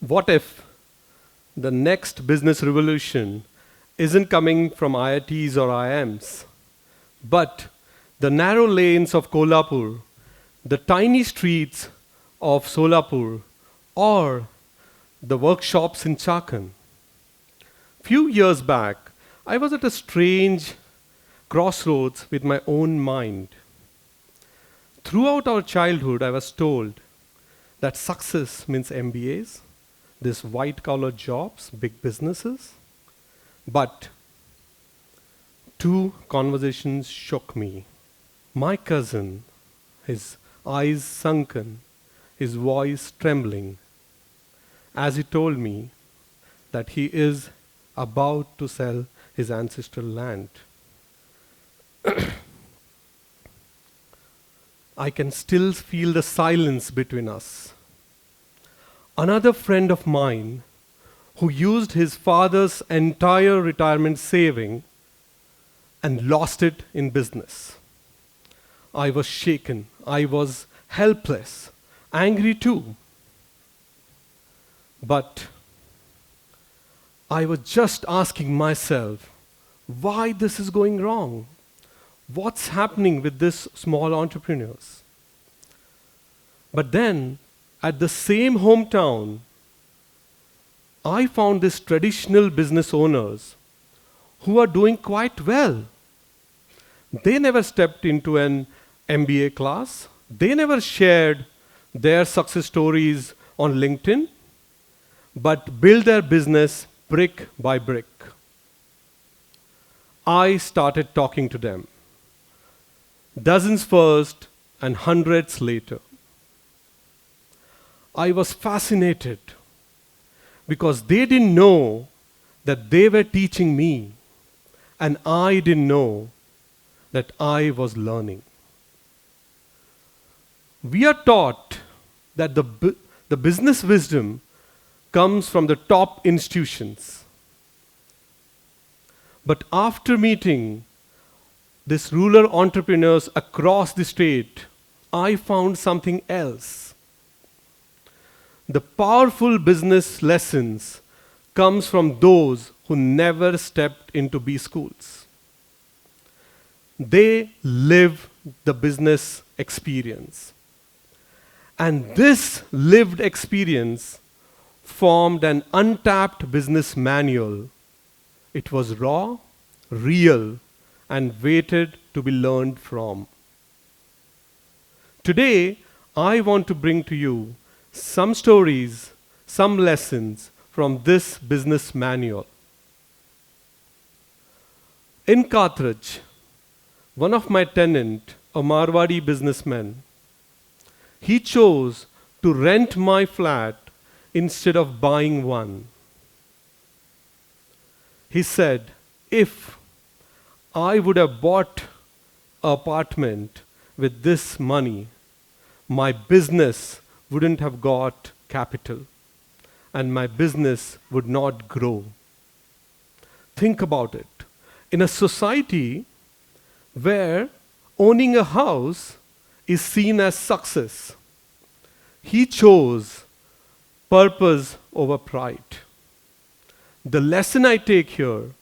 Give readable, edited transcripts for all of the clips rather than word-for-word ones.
What if the next business revolution isn't coming from IITs or IIMs, but the narrow lanes of Kolhapur, the tiny streets of Solapur, or the workshops in Chakan? Few years back, I was at a strange crossroads with my own mind. Throughout our childhood, I was told that success means MBAs, this white collar jobs, big businesses. But two conversations shook me. My cousin, his eyes sunken, his voice trembling, as he told me that he is about to sell his ancestral land. I can still feel the silence between us. Another friend of mine who used his father's entire retirement saving and lost it in business. I was shaken. I was helpless, angry too. But I was just asking myself why this is going wrong. What's happening with these small entrepreneurs? But then, at the same hometown, I found these traditional business owners who are doing quite well. They never stepped into an MBA class. They never shared their success stories on LinkedIn, but built their business brick by brick. I started talking to them. Dozens first and hundreds later. I was fascinated because they didn't know that they were teaching me, and I didn't know that I was learning. We are taught that the business wisdom comes from the top institutions. But after meeting these rural entrepreneurs across the state, I found something else. The powerful business lessons comes from those who never stepped into B schools. They live the business experience. And this lived experience formed an untapped business manual. It was raw, real, and waited to be learned from. Today, I want to bring to you some stories, some lessons from this business manual. In Carthage, one of my tenants, a Marwadi businessman, he chose to rent my flat instead of buying one. He said, if I would have bought an apartment with this money, my business wouldn't have got capital and my business would not grow. Think about it. In a society where owning a house is seen as success, he chose purpose over pride. The lesson I take here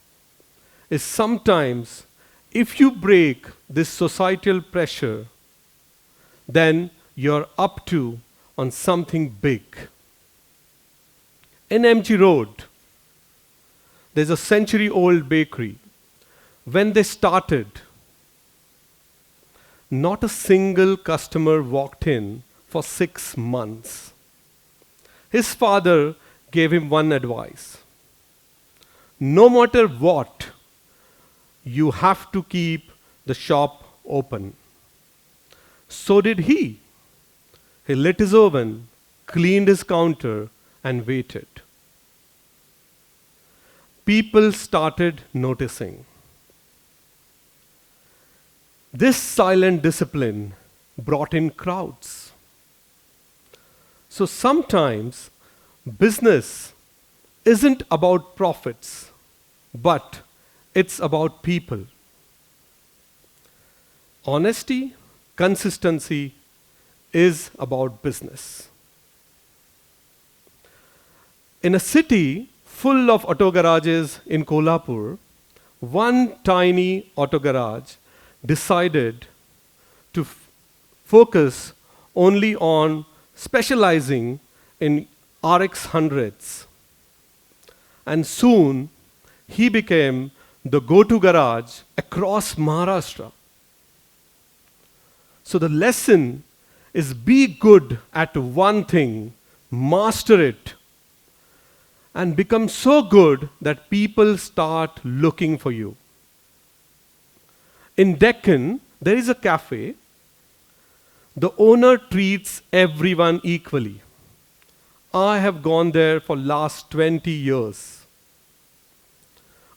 is sometimes if you break this societal pressure, then you're up to on something big. In MG Road, there's a century-old bakery. When they started, not a single customer walked in for 6 months. His father gave him one advice. No matter what, you have to keep the shop open. So did he. He lit his oven, cleaned his counter, and waited. People started noticing. This silent discipline brought in crowds. So sometimes business isn't about profits, but it's about people. Honesty, consistency is about business. In a city full of auto garages in Kolhapur, one tiny auto garage decided to focus only on specializing in RX hundreds. And soon he became the go-to garage across Maharashtra. So the lesson is be good at one thing, master it, and become so good that people start looking for you. In Deccan, there is a cafe. The owner treats everyone equally. I have gone there for last 20 years.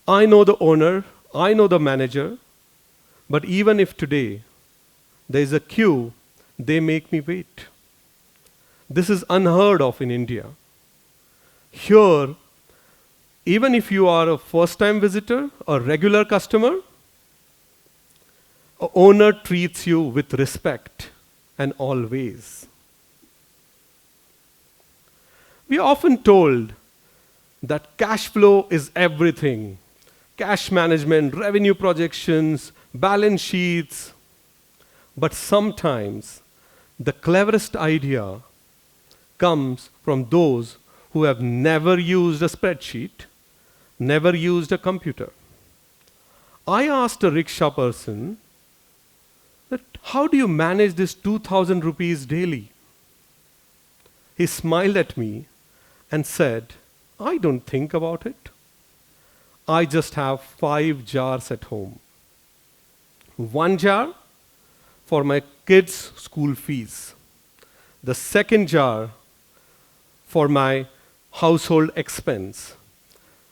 I know the owner, I know the manager, but even if today there is a queue, they make me wait. This is unheard of in India. Here, even if you are a first-time visitor, a regular customer, an owner treats you with respect and always. We are often told that cash flow is everything. Cash management, revenue projections, balance sheets. But sometimes the cleverest idea comes from those who have never used a spreadsheet, never used a computer. I asked a rickshaw person that how do you manage this 2,000 rupees daily? He smiled at me and said, I don't think about it. I just have 5 jars at home. 1 jar for my kids' school fees. The second jar for my household expense.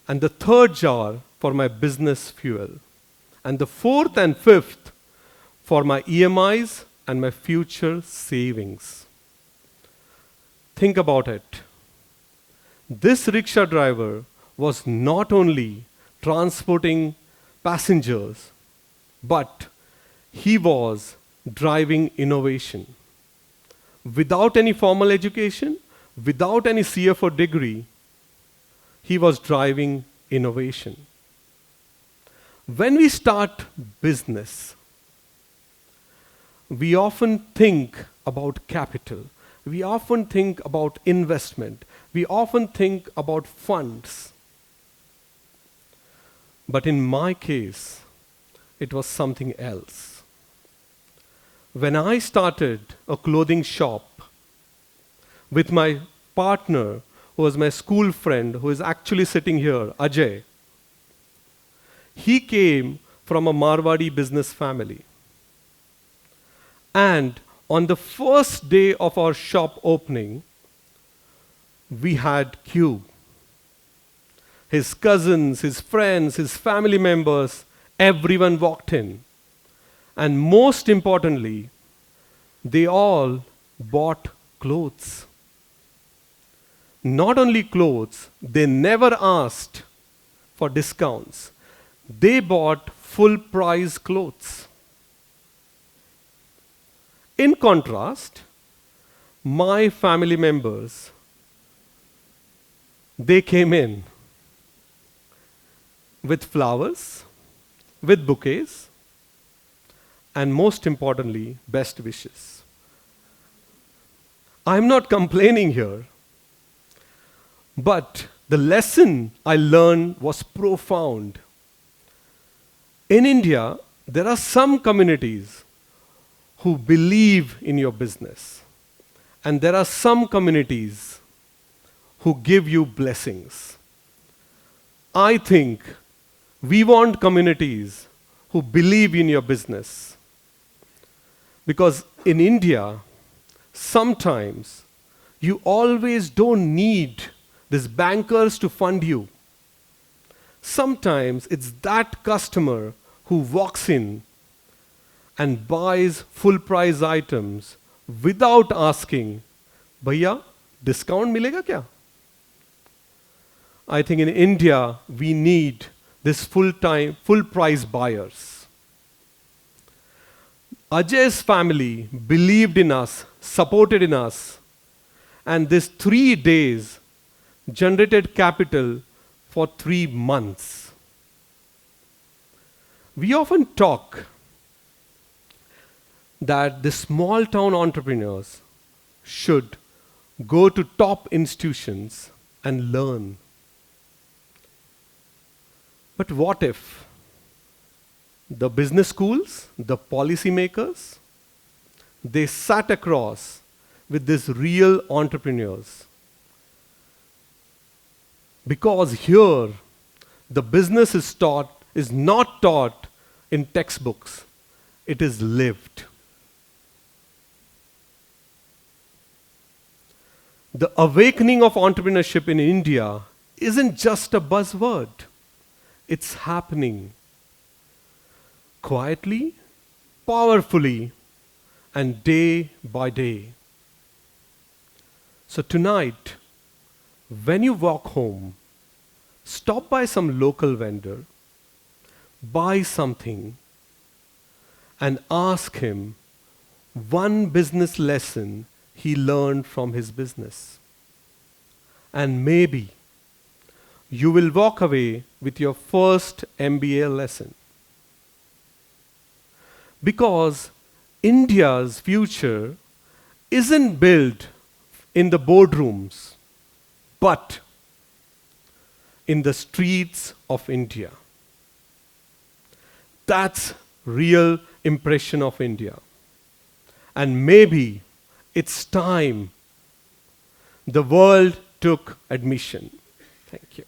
And the third jar for my business fuel. And the fourth and fifth for my EMIs and my future savings. Think about it. This rickshaw driver was not only transporting passengers, but he was driving innovation. Without any formal education, without any CFO degree, he was driving innovation. When we start business, we often think about capital. We often think about investment. We often think about funds. But in my case, it was something else. When I started a clothing shop with my partner, who was my school friend, who is actually sitting here, Ajay, he came from a Marwadi business family. And on the first day of our shop opening, we had queue. His cousins, his friends, his family members, everyone walked in. And most importantly, they all bought clothes. Not only clothes, they never asked for discounts. They bought full price clothes. In contrast, my family members, they came in with flowers, with bouquets, and most importantly, best wishes. I'm not complaining here, but the lesson I learned was profound. In India, there are some communities who believe in your business, and there are some communities who give you blessings. I think we want communities who believe in your business. Because in India, sometimes you always don't need these bankers to fund you. Sometimes it's that customer who walks in and buys full price items without asking, Bhaiya, discount milega kya? I think in India, we need this full price buyers. Ajay's family believed in us, supported in us, and these 3 days, generated capital for 3 months. We often talk that the small town entrepreneurs should go to top institutions and learn. But what if the business schools, the policymakers, they sat across with these real entrepreneurs? Because here, the business is not taught in textbooks, it is lived. The awakening of entrepreneurship in India isn't just a buzzword. It's happening quietly, powerfully, and day by day. So tonight, when you walk home, stop by some local vendor, buy something, and ask him one business lesson he learned from his business. And maybe you will walk away with your first MBA lesson. Because India's future isn't built in the boardrooms, but in the streets of India. That's real impression of India. And maybe it's time the world took admission. Thank you.